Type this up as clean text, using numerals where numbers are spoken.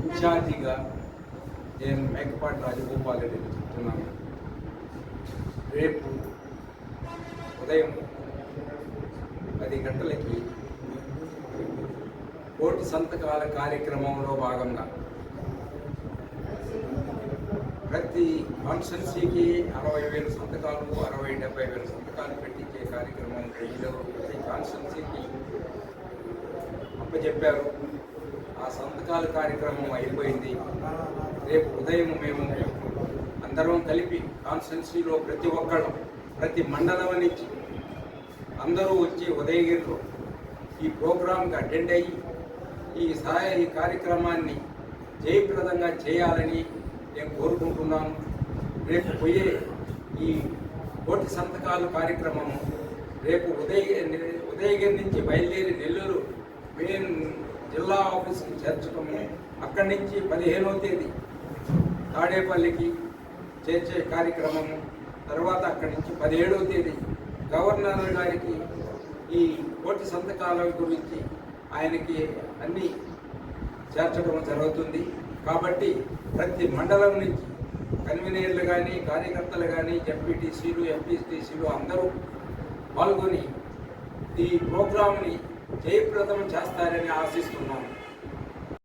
ఇన్ఛార్జిగా నేను మేకపాటి రాజగోపాల్ రెడ్డి చెప్తున్నాను. రేపు ఉదయం 10 గంటలకి కోటి సంతకాల కార్యక్రమంలో భాగంగా ప్రతి కాన్స్టిట్యున్సీకి 60,000 సంతకాలు 60-70,000 సంతకాలు పెట్టించే కార్యక్రమం ప్రతి కాన్స్టిట్యున్సీకి అప్పచెప్పారు. ఆ సంతకాల కార్యక్రమం అయిపోయింది. రేపు ఉదయం మేము అందరం కలిపి కాన్స్టిట్యున్సీలో ప్రతి ఒక్కళ్ళు ప్రతి మండలం నుంచి అందరూ వచ్చి ఉదయగిరిలో ఈ ప్రోగ్రాంకి అటెండ్ అయ్యి ఈ కార్యక్రమాన్ని జయప్రదంగా చేయాలని నేను కోరుకుంటున్నాను. రేపు పోయే ఈ కోటి సంతకాల కార్యక్రమం రేపు ఉదయగిరి నుంచి బయలుదేరి నెల్లూరు మెయిన్ జిల్లా ఆఫీస్కి చేర్చడము, అక్కడి నుంచి 15వ తేదీ తాడేపల్లికి చేర్చే కార్యక్రమము, తర్వాత అక్కడి నుంచి 17వ తేదీ గవర్నర్ గారికి ఈ కోటి సంతకాల గురించి ఆయనకి అన్నీ చేర్చడం జరుగుతుంది. కాబట్టి ప్రతి మండలం నుంచి కన్వీనర్లు కానీ కార్యకర్తలు కానీ ఎంపీటీసీలు ఎంపీటీసీలు అందరూ పాల్గొని ఈ ప్రోగ్రాంని జయప్రదం చేస్తారని ఆశిస్తున్నాను.